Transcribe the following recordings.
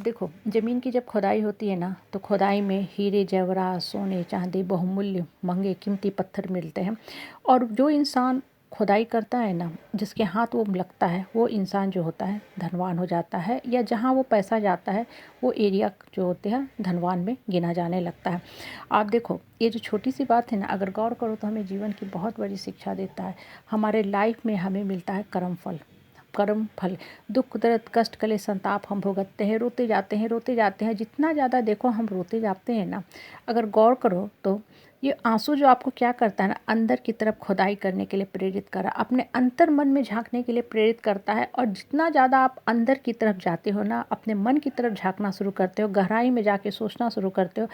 अब देखो, ज़मीन की जब खुदाई होती है ना, तो खुदाई में हीरे जवाहरात, सोने चांदी, बहुमूल्य महंगे कीमती पत्थर मिलते हैं। और जो इंसान खुदाई करता है ना, जिसके हाथ वो लगता है, वो इंसान जो होता है धनवान हो जाता है, या जहाँ वो पैसा जाता है वो एरिया जो होते हैं धनवान में गिना जाने लगता है। आप देखो, ये जो छोटी सी बात है ना, अगर गौर करो तो हमें जीवन की बहुत बड़ी शिक्षा देता है। हमारे लाइफ में हमें मिलता है कर्म फल। दुख दर्द कष्ट क्लेश संताप हम भुगतते हैं, रोते जाते हैं। जितना ज़्यादा देखो हम रोते जाते हैं ना, अगर गौर करो तो ये आंसू जो आपको क्या करता है ना, अंदर की तरफ खुदाई करने के लिए प्रेरित करा, अपने अंतर मन में झांकने के लिए प्रेरित करता है। और जितना ज़्यादा आप अंदर की तरफ जाते हो ना, अपने मन की तरफ झांकना शुरू करते हो, गहराई में जाके सोचना शुरू करते हो,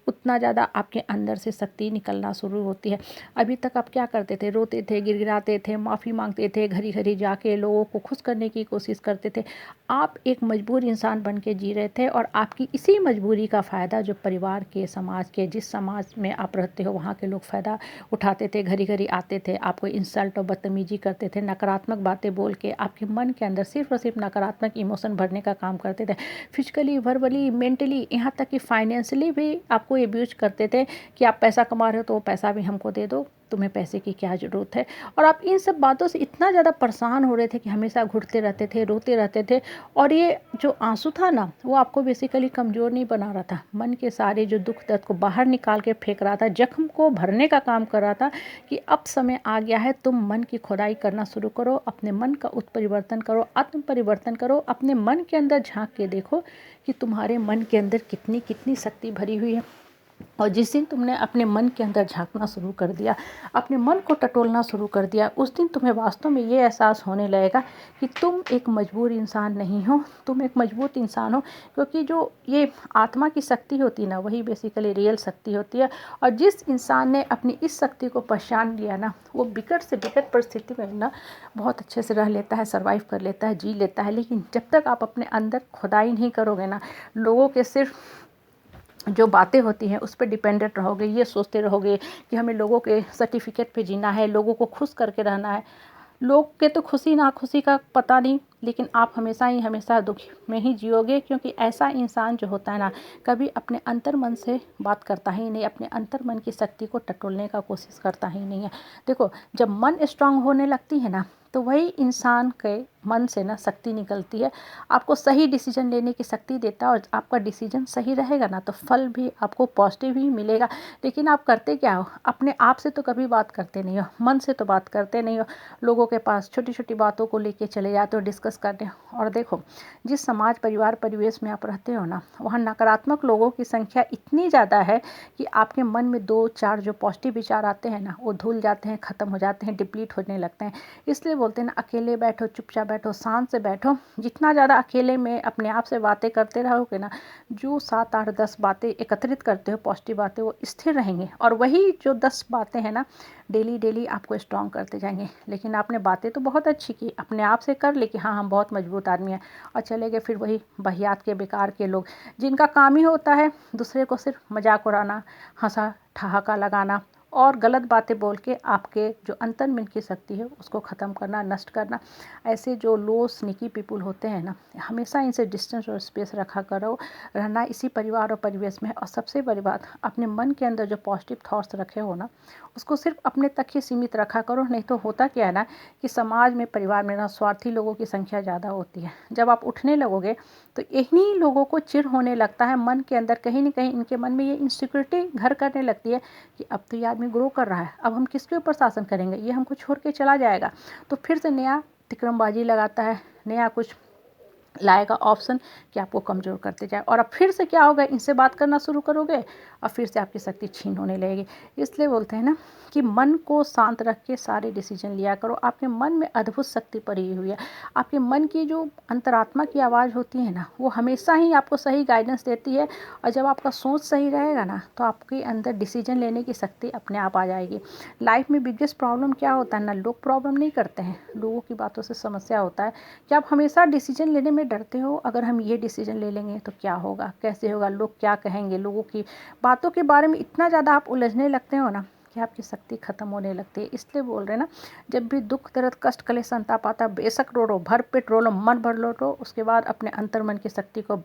उतना ज़्यादा आपके अंदर से शक्ति निकलना शुरू होती है। अभी तक आप क्या करते थे? रोते थे, गिड़गिड़ाते थे, माफ़ी मांगते थे, घड़ी घड़ी जाके लोगों को खुश करने की कोशिश करते थे। आप एक मजबूर इंसान बन के जी रहे थे, और आपकी इसी मजबूरी का फ़ायदा जो परिवार के, समाज के, जिस समाज में आप रहते हो वहाँ के लोग फ़ायदा उठाते थे। घड़ी घड़ी आते थे, आपको इंसल्ट और बदतमीजी करते थे, नकारात्मक बातें बोल के आपके मन के अंदर सिर्फ और सिर्फ नकारात्मक इमोशन भरने का काम करते थे। फिजिकली, वर्बली, मेंटली, यहाँ तक कि फाइनेंशियली भी आपको एब्यूज करते थे कि आप पैसा कमा रहे हो तो वो पैसा भी हमको दे दो, तुम्हें पैसे की क्या ज़रूरत है। और आप इन सब बातों से इतना ज़्यादा परेशान हो रहे थे कि हमेशा घुटते रहते थे, रोते रहते थे। और ये जो आंसू था ना, वो आपको बेसिकली कमज़ोर नहीं बना रहा था, मन के सारे जो दुख दर्द को बाहर निकाल के फेंक रहा था, जख्म को भरने का काम कर रहा था कि अब समय आ गया है, तुम मन की खुदाई करना शुरू करो, अपने मन का उत्परिवर्तन करो, आत्म परिवर्तन करो, अपने मन के अंदर झांक के देखो कि तुम्हारे मन के अंदर कितनी कितनी शक्ति भरी हुई है। और जिस दिन तुमने अपने मन के अंदर झांकना शुरू कर दिया, अपने मन को टटोलना शुरू कर दिया, उस दिन तुम्हें वास्तव में ये एहसास होने लगेगा कि तुम एक मजबूर इंसान नहीं हो, तुम एक मजबूत इंसान हो। क्योंकि जो ये आत्मा की शक्ति होती है ना, वही बेसिकली रियल शक्ति होती है। और जिस इंसान ने अपनी इस शक्ति को पहचान लिया ना, वो विकट से विकट परिस्थिति में ना बहुत अच्छे से रह लेता है, सर्वाइव कर लेता है, जी लेता है। लेकिन जब तक आप अपने अंदर खुदाई नहीं करोगे ना, लोगों के सिर्फ जो बातें होती हैं उस पर डिपेंडेंट रहोगे, ये सोचते रहोगे कि हमें लोगों के सर्टिफिकेट पे जीना है, लोगों को खुश करके रहना है। लोग के तो खुशी ना खुशी का पता नहीं, लेकिन आप हमेशा दुख में ही जियोगे। क्योंकि ऐसा इंसान जो होता है ना, कभी अपने अंतर मन से बात करता ही नहीं, अपने अंतर मन की शक्ति को टटोलने का कोशिश करता ही नहीं है। देखो, जब मन स्ट्रांग होने लगती है ना, तो वही इंसान के मन से ना शक्ति निकलती है, आपको सही डिसीजन लेने की शक्ति देता है। और आपका डिसीजन सही रहेगा ना, तो फल भी आपको पॉजिटिव ही मिलेगा। लेकिन आप करते क्या हो? अपने आप से तो कभी बात करते नहीं हो, मन से तो बात करते नहीं हो, लोगों के पास छोटी छोटी बातों को लेके चले जाते हो डिस्कस करने। और देखो, जिस समाज, परिवार, परिवेश में आप रहते हो ना, वहाँ नकारात्मक लोगों की संख्या इतनी ज़्यादा है कि आपके मन में 2-4 जो पॉजिटिव विचार आते हैं ना, वो धुल जाते हैं, ख़त्म हो जाते हैं, डिप्लीट होने लगते हैं। इसलिए बोलते हैं ना, अकेले बैठो, चुपचाप बैठो, शांत से बैठो। जितना ज़्यादा अकेले में अपने आप से बातें करते रहोगे ना, जो 7, 8, 10 बातें एकत्रित करते हो पॉजिटिव बातें, वो स्थिर रहेंगी। और वही जो 10 बातें हैं ना, डेली डेली आपको स्ट्रॉन्ग करते जाएंगे। लेकिन आपने बातें तो बहुत अच्छी की, अपने आप से कर ली कि हाँ हम बहुत मजबूत आदमी हैं, और चले गए फिर वही बहियात के, बेकार के लोग, जिनका काम ही होता है दूसरे को सिर्फ मजाक उड़ाना, हंसा ठहाका लगाना, और गलत बातें बोल के आपके जो अंतर्मन की शक्ति है उसको ख़त्म करना, नष्ट करना। ऐसे जो लो स्नीकी पीपुल होते हैं ना, हमेशा इनसे डिस्टेंस और स्पेस रखा करो, रहना इसी परिवार और परिवेश में। और सबसे बड़ी बात, अपने मन के अंदर जो पॉजिटिव थॉट्स रखे हो ना, उसको सिर्फ अपने तक ही सीमित रखा करो। नहीं तो होता क्या है ना, कि समाज में, परिवार में ना, स्वार्थी लोगों की संख्या ज़्यादा होती है। जब आप उठने लगोगे तो इन्हीं लोगों को चिढ़ होने लगता है मन के अंदर, कहीं ना कहीं इनके मन में ये इनसिक्योरिटी घर करने लगती है कि अब तो ये आदमी ग्रो कर रहा है, अब हम किसके ऊपर शासन करेंगे, ये हमको छोड़ के चला जाएगा। तो फिर से नया तिकड़मबाजी लगाता है, नया कुछ लाएगा ऑप्शन कि आपको कमज़ोर करते जाए। और अब फिर से क्या होगा, इनसे बात करना शुरू करोगे और फिर से आपकी शक्ति छीन होने लगेगी। इसलिए बोलते हैं ना कि मन को शांत रख के सारे डिसीजन लिया करो। आपके मन में अद्भुत शक्ति पड़ी हुई है। आपके मन की जो अंतरात्मा की आवाज़ होती है ना, वो हमेशा ही आपको सही गाइडेंस देती है। और जब आपका सोच सही रहेगा ना, तो आपके अंदर डिसीजन लेने की शक्ति अपने आप आ जाएगी। लाइफ में बिगेस्ट प्रॉब्लम क्या होता है ना, लोग प्रॉब्लम नहीं करते हैं, लोगों की बातों से समस्या होता है कि आप हमेशा डिसीजन लेने में डरते हो। अगर हम ये डिसीजन ले लेंगे तो क्या होगा, कैसे होगा, लोग क्या कहेंगे, लोगों की बातों के बारे में इतना ज़्यादा आप उलझने लगते हो ना कि आपकी शक्ति खत्म होने लगती है। इसलिए बोल रहे हैं ना, जब भी दुख दर्द कष्ट क्लेश संताप आता है, बेशक रो रो, भर पेट रो लो, मन भर लो, उसके बाद अपने अंतर मन की शक्ति को